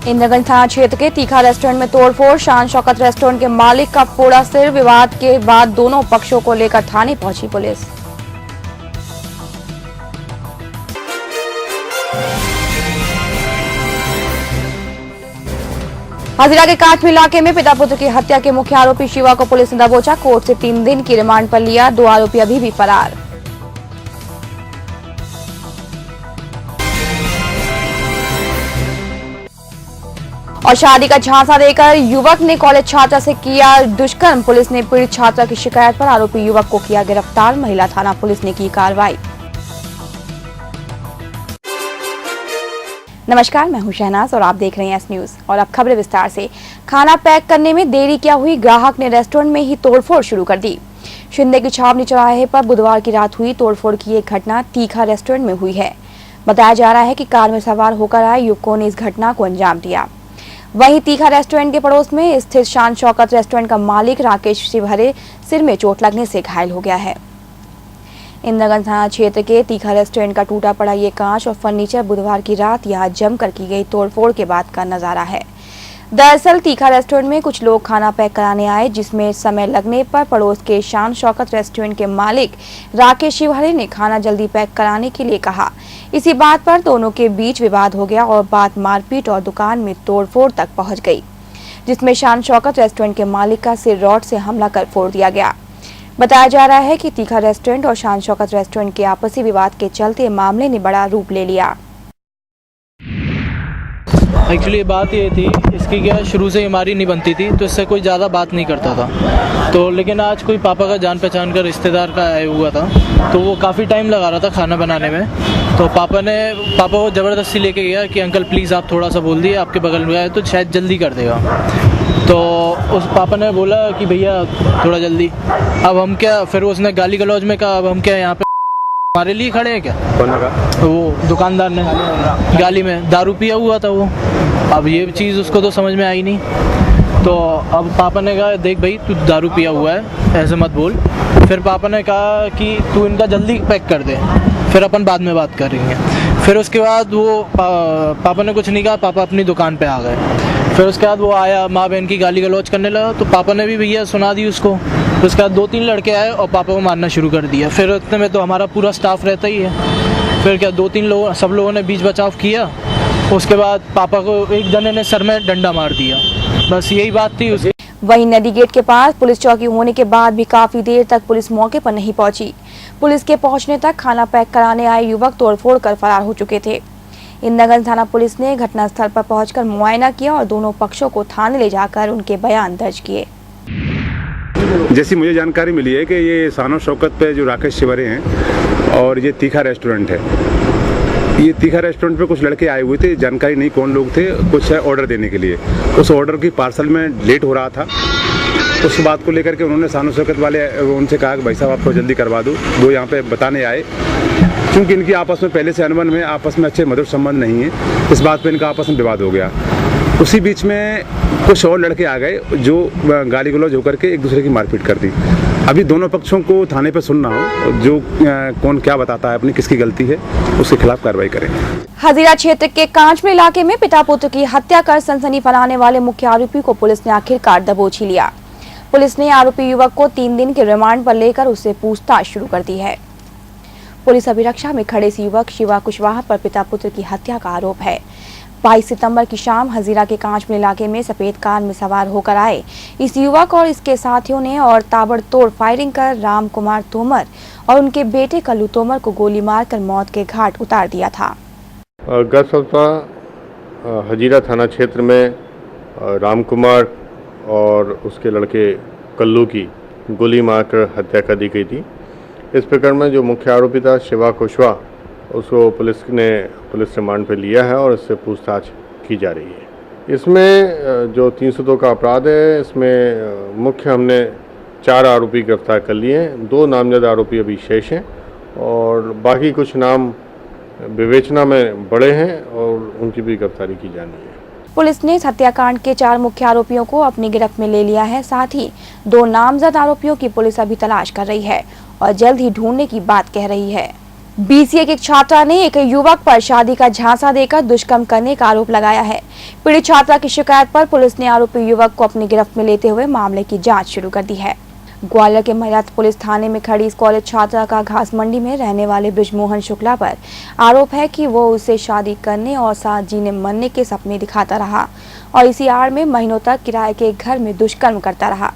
इंद्रगंज थाना क्षेत्र के तीखा रेस्टोरेंट में तोड़फोड़, शान शौकत रेस्टोरेंट के मालिक का फोड़ा सिर। विवाद के बाद दोनों पक्षों को लेकर थाने पहुंची पुलिस। हजीरा के काठमी इलाके में पिता पुत्र की हत्या के मुख्य आरोपी शिवा को पुलिस ने दबोचा। कोर्ट से 3 दिन की रिमांड पर लिया। 2 आरोपी अभी भी फरार। और शादी का झांसा देकर युवक ने कॉलेज छात्रा से किया दुष्कर्म। पुलिस ने पीड़ित छात्रा की शिकायत पर आरोपी युवक को किया गिरफ्तार। महिला थाना पुलिस ने की कार्रवाई। नमस्कार, मैं हूं शहनाज और आप देख रहे हैं एस न्यूज। और अब खबरें विस्तार से। खाना पैक करने में देरी क्या हुई, ग्राहक ने रेस्टोरेंट में ही तोड़फोड़ शुरू कर दी। शिंदे की छावनी चौराहे पर बुधवार की रात हुई तोड़फोड़ की एक घटना तीखा रेस्टोरेंट में हुई है। बताया जा रहा है कि कार में सवार होकर आए युवकों ने इस घटना को अंजाम दिया। वहीं तीखा रेस्टोरेंट के पड़ोस में स्थित शान शौकत रेस्टोरेंट का मालिक राकेश शिवहरे सिर में चोट लगने से घायल हो गया है। इंद्रगंज थाना क्षेत्र के तीखा रेस्टोरेंट का टूटा पड़ा ये कांच और फर्नीचर बुधवार की रात यहां जमकर की गई तोड़फोड़ के बाद का नजारा है। दरअसल तीखा रेस्टोरेंट में कुछ लोग खाना पैक कराने आए, जिसमें समय लगने पर पड़ोस के शान शौकत रेस्टोरेंट के मालिक राकेश शिवहरे ने खाना जल्दी पैक कराने के लिए कहा। इसी बात पर दोनों के बीच विवाद हो गया और बात मारपीट और दुकान में तोड़फोड़ तक पहुंच गई, जिसमें शान शौकत रेस्टोरेंट के मालिक का सिर रॉड से हमला कर फोड़ दिया गया। बताया जा रहा है कि तीखा रेस्टोरेंट और शान शौकत रेस्टोरेंट के आपसी विवाद के चलते मामले ने बड़ा रूप ले लिया। एक्चुअली बात ये थी, इसकी क्या शुरू से हमारी नहीं बनती थी, तो इससे कोई ज़्यादा बात नहीं करता था। तो लेकिन आज कोई पापा का जान पहचान का रिश्तेदार का आया हुआ था, तो वो काफ़ी टाइम लगा रहा था खाना बनाने में। तो पापा को ज़बरदस्ती लेके गया कि अंकल प्लीज़ आप थोड़ा सा बोल दिए, आपके बगल में आए तो शायद जल्दी कर देगा। तो उस पापा ने बोला कि भैया थोड़ा जल्दी। अब हम क्या, फिर उसने गाली गलौज में कहा अब हम क्या यहाँ पे हमारे लिए खड़े हैं क्या? कौन लगा? वो दुकानदार ने गाली में, दारू पिया हुआ था वो। अब ये चीज़ उसको तो समझ में आई नहीं। तो अब पापा ने कहा देख भाई तू दारू पिया हुआ है, ऐसे मत बोल। फिर पापा ने कहा कि तू इनका जल्दी पैक कर दे, फिर अपन बाद में बात करेंगे। फिर उसके बाद वो पापा ने कुछ नहीं कहा, पापा अपनी दुकान पे आ गए। फिर उसके बाद वो आया, माँ बहन की गाली गलौज करने लगा, तो पापा ने भी भैया सुना दी उसको। फिर उसके बाद 2-3 लड़के आए और पापा को मारना शुरू कर दिया। फिर इतने में तो हमारा पूरा स्टाफ रहता ही है। फिर क्या 2-3 लोग, सब लोगों ने बीच बचाव किया। उसके बाद पापा को एक जने ने सर में डंडा मार दिया। बस यही बात थी उसकी। वहीं नदी गेट के पास पुलिस चौकी होने के बाद भी काफी देर तक पुलिस मौके पर नहीं पहुंची। पुलिस के पहुंचने तक खाना पैक कराने आए युवक तोड़फोड़ कर फरार हो चुके थे। इंद्रगंज थाना पुलिस ने घटनास्थल पर पहुंचकर मुआयना किया और दोनों पक्षों को थाने ले जाकर उनके बयान दर्ज किए। जैसी मुझे जानकारी मिली है कि ये शान शौकत पे जो राकेश शिवहरे हैं और ये तीखा रेस्टोरेंट है। ये तीखा रेस्टोरेंट पे कुछ लड़के आए हुए थे, जानकारी नहीं कौन लोग थे, कुछ ऑर्डर देने के लिए। उस ऑर्डर की पार्सल में लेट हो रहा था। उस बात को लेकर के उन्होंने शान शौकत वाले उनसे कहा कि भाई साहब आपको जल्दी करवा दो। वो यहाँ पे बताने आए, क्योंकि इनकी आपस में पहले से अनबन में, आपस में अच्छे मधुर संबंध नहीं है, इस बात पे इनका आपस में विवाद हो गया। उसी बीच में कुछ और लड़के आ गए जो गाली गलौज होकर के एक दूसरे की मारपीट कर दी। अभी दोनों पक्षों को थाने पे सुनना हो, जो कौन क्या बताता है, अपनी किसकी गलती है, उसके खिलाफ कार्रवाई करें। हजीरा क्षेत्र के कांचमी इलाके में पिता पुत्र की हत्या कर सनसनी फैलाने वाले मुख्य आरोपी को पुलिस ने आखिरकार दबोच ही लिया। पुलिस ने आरोपी युवक को 3 दिन के रिमांड पर लेकर उससे पूछताछ शुरू कर दी है। पुलिस अभिरक्षा में खड़े इस युवक शिवा कुशवाहा पर पिता पुत्र की हत्या का आरोप है। 22 सितंबर की शाम हजीरा के कांचमी इलाके में सफेद कार में सवार होकर आए इस युवक और इसके साथियों ने और ताबड़तोड़ फायरिंग कर राम कुमार तोमर और उनके बेटे कल्लू तोमर को गोली मारकर मौत के घाट उतार दिया था। गत सप्ताह हजीरा थाना क्षेत्र में राम कुमार और उसके लड़के कल्लू की गोली मारकर हत्या कर दी गई थी। इस प्रकरण में जो मुख्य आरोपी था शिवा कुशवाहा, उसको पुलिस ने पुलिस रिमांड पर लिया है और इससे पूछताछ की जा रही है। इसमें जो 302 का अपराध है, इसमें मुख्य हमने 4 आरोपी गिरफ्तार कर लिए हैं। 2 नामजद आरोपी अभी शेष हैं और बाकी कुछ नाम विवेचना में बड़े हैं और उनकी भी गिरफ्तारी की जानी है। पुलिस ने इस हत्याकांड के 4 मुख्य आरोपियों को अपनी गिरफ्त में ले लिया है। साथ ही 2 नामजद आरोपियों की पुलिस अभी तलाश कर रही है और जल्द ही ढूंढने की बात कह रही है। बीसीए की एक छात्रा ने एक युवक पर शादी का झांसा देकर दुष्कर्म करने का आरोप लगाया है। पीड़ित छात्रा की शिकायत पर पुलिस ने आरोपी युवक को अपनी गिरफ्त में लेते हुए मामले की जांच शुरू कर दी है। ग्वालियर के महिला पुलिस थाने में खड़ी इस कॉलेज छात्रा का घास मंडी में रहने वाले बृजमोहन शुक्ला पर आरोप है कि वो उसे शादी करने और साथ जीने मरने के सपने दिखाता रहा और इसी आड़ में महीनों तक किराए के घर में दुष्कर्म करता रहा,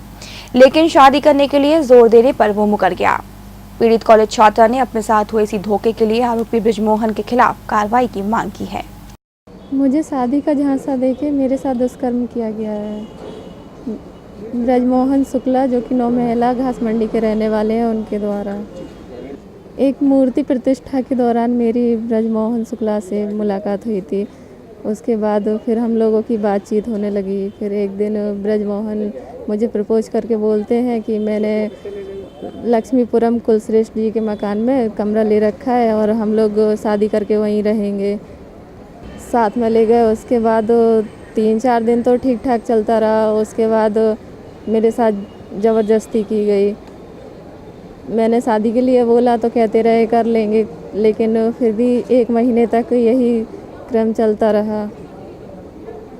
लेकिन शादी करने के लिए जोर देने पर वो मुकर गया। पीड़ित कॉलेज छात्रा ने अपने साथ हुए इसी धोखे के लिए आरोपी बृजमोहन के खिलाफ कार्रवाई की मांग की है। मुझे शादी का झांसा देके मेरे साथ दुष्कर्म किया गया है। बृजमोहन शुक्ला जो कि 9 महिला घास मंडी के रहने वाले हैं, उनके द्वारा एक मूर्ति प्रतिष्ठा के दौरान मेरी बृजमोहन शुक्ला से मुलाकात हुई थी। उसके बाद फिर हम लोगों की बातचीत होने लगी। फिर एक दिन बृजमोहन मुझे प्रपोज करके बोलते हैं कि मैंने लक्ष्मीपुरम कुलश्रेष्ठ जी के मकान में कमरा ले रखा है और हम लोग शादी करके वहीं रहेंगे। साथ में ले गए। उसके बाद 3-4 दिन तो ठीक ठाक चलता रहा। उसके बाद मेरे साथ ज़बरदस्ती की गई। मैंने शादी के लिए बोला तो कहते रहे कर लेंगे, लेकिन फिर भी 1 महीने तक यही क्रम चलता रहा।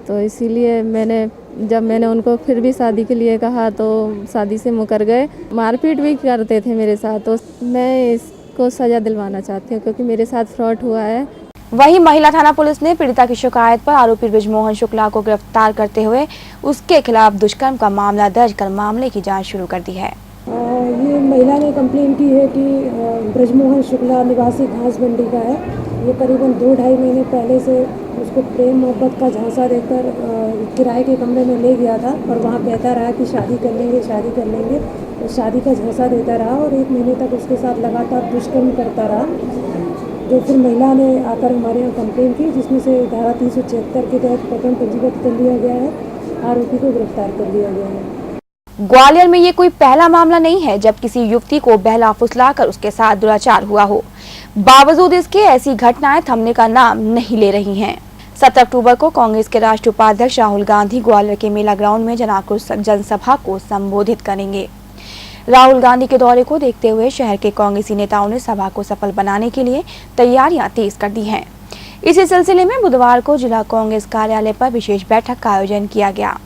तो इसीलिए जब मैंने उनको फिर भी शादी के लिए कहा तो शादी से मुकर गए। मारपीट भी करते थे मेरे साथ। तो मैं इसको सज़ा दिलवाना चाहती हूँ क्योंकि मेरे साथ फ्रॉड हुआ है। वहीं महिला थाना पुलिस ने पीड़िता की शिकायत पर आरोपी बृजमोहन शुक्ला को गिरफ्तार करते हुए उसके खिलाफ दुष्कर्म का मामला दर्ज कर मामले की जांच शुरू कर दी है। ये महिला ने कंप्लेन की है कि बृजमोहन शुक्ला निवासी घास मंडी का है। ये करीबन 2-2.5 महीने पहले से उसको प्रेम मोहब्बत का झांसा देकर किराए के कमरे में ले गया था और वहाँ कहता रहा कि शादी कर लेंगे, शादी कर लेंगे। तो शादी का झांसा देता रहा और 1 महीने तक उसके साथ लगातार दुष्कर्म करता रहा। जो फिर महिला ने आकर हमारे यहाँ कंप्लेन की, जिसमें से धारा 376 के तहत प्रकरण पंजीबद्ध कर लिया गया है। आरोपी को गिरफ्तार कर लिया गया है। ग्वालियर में ये कोई पहला मामला नहीं है जब किसी युवती को बहला फुसलाकर उसके साथ दुराचार हुआ हो। बावजूद इसके ऐसी घटनाएं थमने का नाम नहीं ले रही हैं। 7 अक्टूबर को कांग्रेस के राष्ट्रीय उपाध्यक्ष राहुल गांधी ग्वालियर के मेला ग्राउंड में जनाक्रोश जनसभा को संबोधित करेंगे। राहुल गांधी के दौरे को देखते हुए शहर के कांग्रेसी नेताओं ने सभा को सफल बनाने के लिए तैयारियां तेज कर दी हैं। इसी सिलसिले में बुधवार को जिला कांग्रेस कार्यालय पर विशेष बैठक का आयोजन किया गया।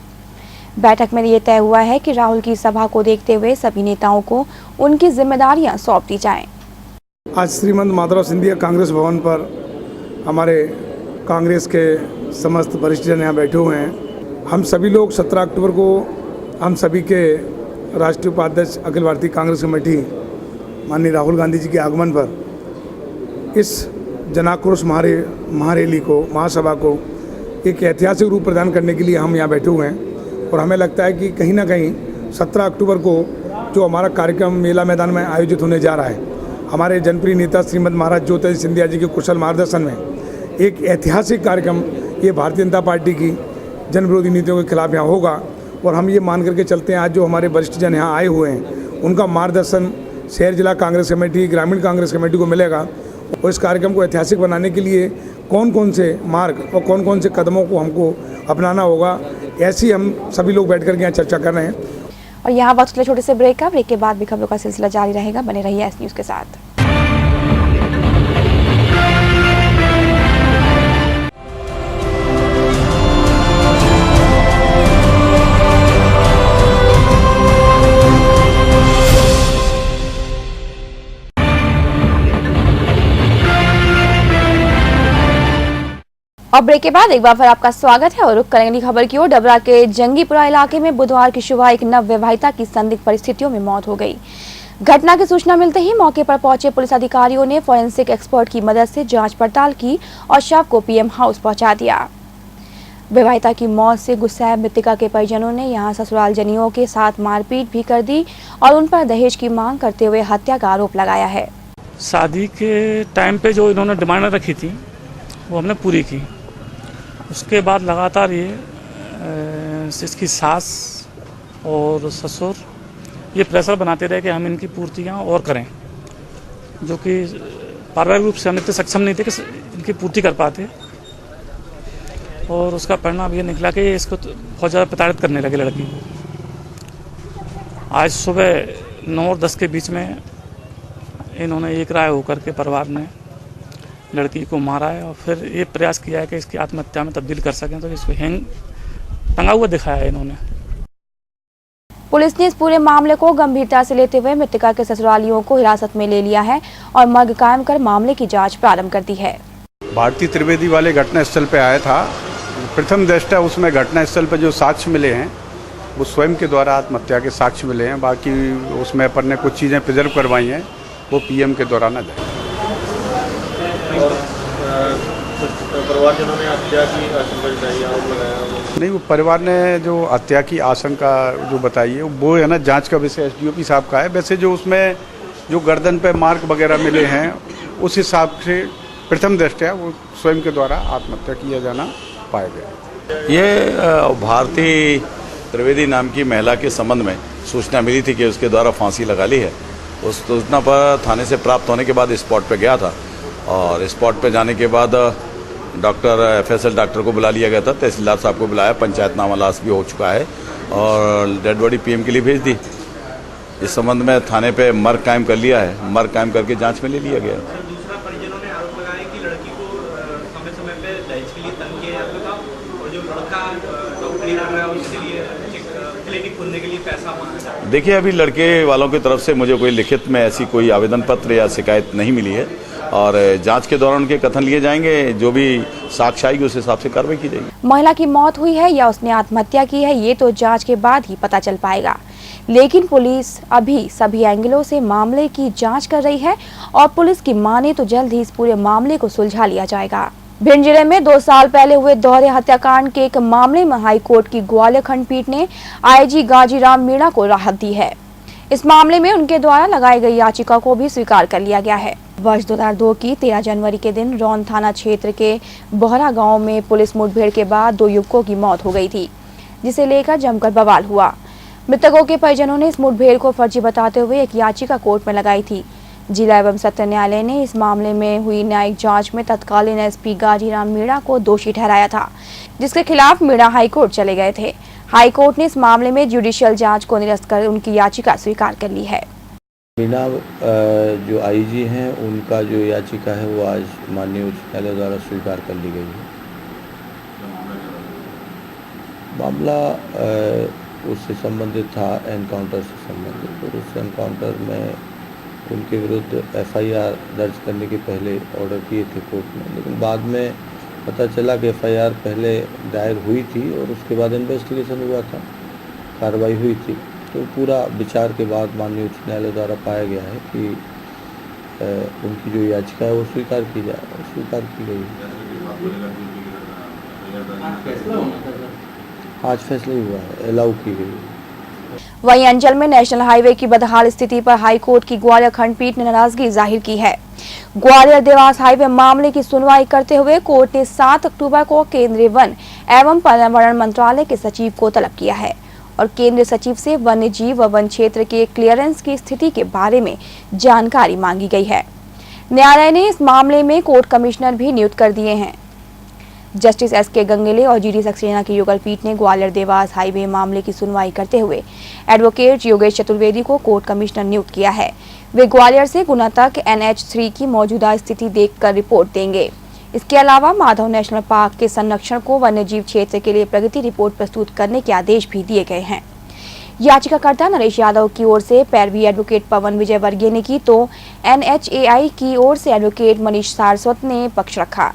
बैठक में ये तय हुआ है कि राहुल की सभा को देखते हुए सभी नेताओं को उनकी जिम्मेदारियां सौंप दी जाएं। आज श्रीमंत माधवराव सिंधिया कांग्रेस भवन पर हमारे कांग्रेस के समस्त वरिष्ठ जन यहाँ बैठे हुए हैं। हम सभी लोग 17 अक्टूबर को हम सभी के राष्ट्रीय उपाध्यक्ष अखिल भारतीय कांग्रेस कमेटी माननीय राहुल गांधी जी के आगमन पर इस जनाक्रोश महारैली को, महासभा को एक ऐतिहासिक रूप प्रदान करने के लिए हम यहाँ बैठे हुए हैं। और हमें लगता है कि कहीं ना कहीं 17 अक्टूबर को जो हमारा कार्यक्रम मेला मैदान में आयोजित होने जा रहा है, हमारे जनप्रिय नेता श्रीमद महाराज ज्योतिरादित्य सिंधिया जी के कुशल मार्गदर्शन में एक ऐतिहासिक कार्यक्रम ये भारतीय जनता पार्टी की जन विरोधी नीतियों के खिलाफ यहाँ होगा। और हम ये मान करके चलते हैं, आज जो हमारे वरिष्ठ जन यहाँ आए हुए हैं उनका मार्गदर्शन शहर जिला कांग्रेस कमेटी, ग्रामीण कांग्रेस कमेटी को मिलेगा। और इस कार्यक्रम को ऐतिहासिक बनाने के लिए कौन कौन से मार्ग और कौन कौन से कदमों को हमको अपनाना होगा, ऐसी हम सभी लोग बैठ कर के यहाँ चर्चा कर रहे हैं। और यहाँ वक्त के छोटे से ब्रेक के बाद भी खबरों का सिलसिला जारी रहेगा। बने रहिए एस न्यूज़ के साथ। और ब्रेक के बाद एक बार फिर आपका स्वागत है और रुक करेंगे खबर की ओर। डबरा के जंगीपुरा इलाके में बुधवार की सुबह एक नवविवाहिता की संदिग्ध परिस्थितियों में मौत हो गई। घटना की सूचना मिलते ही मौके पर पहुंचे पुलिस अधिकारियों ने फॉरेंसिक एक्सपर्ट की मदद से जांच पड़ताल की और शव को पीएम हाउस पहुंचा दिया। विवाहिता की मौत से गुस्साए मृतका के परिजनों ने यहां ससुराल जनियों के साथ मारपीट भी कर दी और उन पर दहेज की मांग करते हुए हत्या का आरोप लगाया है। शादी के टाइम पे जो इन्होंने डिमांड रखी थी वो हमने पूरी की। उसके बाद लगातार ये इसकी सास और ससुर ये प्रेशर बनाते रहे कि हम इनकी पूर्तियाँ और करें, जो कि पारिवारिक रूप से हम इतने सक्षम नहीं थे कि इनकी पूर्ति कर पाते। और उसका परिणाम ये निकला कि इसको बहुत ज़्यादा प्रताड़ित करने लगे लड़की। आज सुबह 9 और 10 के बीच में इन्होंने एक राय होकर के परिवार ने लड़की को मारा है और फिर ये प्रयास किया है कि इसकी आत्महत्या में तब्दील कर सकें, तो इसको हैंग टंगा हुआ दिखाया है इन्होंने। पुलिस ने इस पूरे मामले को गंभीरता से लेते हुए मृतका के ससुरालियों को हिरासत में ले लिया है और मर्ग कायम कर मामले की जांच प्रारंभ कर दी है। भारती त्रिवेदी वाले घटनास्थल पे आया था। प्रथम दृष्टया उसमें घटनास्थल पर जो साक्ष्य मिले हैं वो स्वयं के द्वारा आत्महत्या के साक्ष्य मिले हैं। बाकी उसमें अपन ने कुछ चीज़ें प्रिजर्व करवाई हैं, वो पीएम के दौरान आ जाए। परिवारजनों ने हत्या की आशंका जताई, आरोप लगाया? नहीं, वो परिवार ने जो हत्या की आशंका जो बताई है वो है ना जांच का विषय एसडीओपी साहब का है। वैसे जो उसमें जो गर्दन पे मार्क वगैरह मिले हैं उस हिसाब से प्रथम दृष्टया वो स्वयं के द्वारा आत्महत्या किया जाना पाया गया। ये भारती त्रिवेदी नाम की महिला के संबंध में सूचना मिली थी कि उसके द्वारा फांसी लगा ली है। उस सूचना पर थाने से प्राप्त होने के बाद स्पॉट पे गया था और स्पॉट पे जाने के बाद डॉक्टर एफएसएल डॉक्टर को बुला लिया गया था, तहसीलदार साहब को बुलाया, पंचायतनामा लाश भी हो चुका है और डेड बॉडी पीएम के लिए भेज दी। इस संबंध में थाने पे मर्ग कायम कर लिया है, मर्ग कायम करके जांच में ले लिया गया है। दूसरा, परिजनों ने आरोप लगाया कि लड़की को समय समय पे दहेज के लिए तंग किया जाता था और जो लड़का डॉक्टरी कर रहा है उसके लिए क्लिनिक खोलने के लिए पैसा मांगा। देखिए, अभी लड़के वालों की तरफ से मुझे कोई लिखित में ऐसी कोई आवेदन पत्र या शिकायत नहीं मिली है और जांच के दौरान उनके कथन लिए जाएंगे, जो भी साक्ष्य आएगी उस हिसाब से कार्रवाई की जाएगी। महिला की मौत हुई है या उसने आत्महत्या की है ये तो जांच के बाद ही पता चल पाएगा, लेकिन पुलिस अभी सभी एंगलों से मामले की जांच कर रही है और पुलिस की माने तो जल्द ही इस पूरे मामले को सुलझा लिया जाएगा। भिंड जिले में 2 साल पहले हुए दोहरे हत्याकांड के एक मामले में हाईकोर्ट की ग्वालियर खंडपीठ ने आईजी गाजीराम मीणा को राहत दी है। इस मामले में उनके द्वारा लगाई गई याचिका को भी स्वीकार कर लिया गया है। वर्ष 2002 की 13 जनवरी के दिन रौन थाना क्षेत्र के बोहरा गांव में पुलिस मुठभेड़ के बाद 2 युवकों की मौत हो गई थी, जिसे लेकर जमकर बवाल हुआ। मृतकों के परिजनों ने इस मुठभेड़ को फर्जी बताते हुए एक याचिका कोर्ट में लगाई थी। जिला एवं सत्र न्यायालय ने इस मामले में हुई न्यायिक जांच में तत्कालीन एसपी गाजीराम मीणा को दोषी ठहराया था, जिसके खिलाफ मीणा हाईकोर्ट चले गए थे। हाईकोर्ट ने इस मामले में जुडिशियल जांच को निरस्त कर उनकी याचिका स्वीकार कर ली है। मीणा जो आईजी हैं उनका जो याचिका है वो आज माननीय उच्च न्यायालय द्वारा स्वीकार कर ली गई है। मामला उससे संबंधित था, एनकाउंटर से संबंधित, और उस एनकाउंटर में उनके विरुद्ध एफआईआर दर्ज करने के पहले ऑर्डर किए थे कोर्ट में, लेकिन बाद में पता चला कि एफआईआर पहले दायर हुई थी और उसके बाद इन्वेस्टिगेशन हुआ था, कार्रवाई हुई थी। तो पूरा विचार के बाद माननीय उच्च न्यायालय द्वारा पाया गया है कि उनकी जो याचिका है वो स्वीकार की जाए, और स्वीकार की गई है। आज फैसला ही हुआ है, अलाउ की गई है। वहीं अंचल में नेशनल हाईवे की बदहाल स्थिति पर हाईकोर्ट की ग्वालियर खंडपीठ ने नाराजगी जाहिर की है। ग्वालियर देवास हाईवे मामले की सुनवाई करते हुए कोर्ट ने 7 अक्टूबर को केंद्रीय वन एवं पर्यावरण मंत्रालय के सचिव को तलब किया है और केंद्रीय सचिव से वन्य जीव व वन क्षेत्र के क्लियरेंस की स्थिति के बारे में जानकारी मांगी गई है। न्यायालय ने इस मामले में कोर्ट कमिश्नर भी नियुक्त कर दिए हैं। Justice SK. गंगेले और जी.डी. सक्सेना की युगल पीठ ने ग्वालियर देवास हाईवे मामले की सुनवाई करते हुए एडवोकेट योगेश चतुर्वेदी को कोर्ट कमिश्नर नियुक्त किया है। वे ग्वालियर से गुना तक NH3 की मौजूदा स्थिति देखकर रिपोर्ट देंगे। इसके अलावा माधव नेशनल पार्क के संरक्षण को वन्यजीव क्षेत्र के लिए प्रगति रिपोर्ट प्रस्तुत करने के आदेश भी दिए गए हैं। याचिकाकर्ता नरेश यादव की ओर से पैरवी एडवोकेट पवन विजय वर्गीय ने की तो NHAI की ओर से एडवोकेट मनीष सारस्वत ने पक्ष रखा।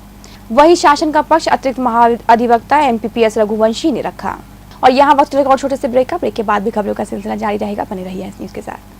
वहीं शासन का पक्ष अतिरिक्त महाअधिवक्ता MPPS रघुवंशी ने रखा। और यहाँ वक्त एक और छोटे से ब्रेक के बाद भी खबरों का सिलसिला जारी रहेगा। बने रहिए इस न्यूज़ के साथ।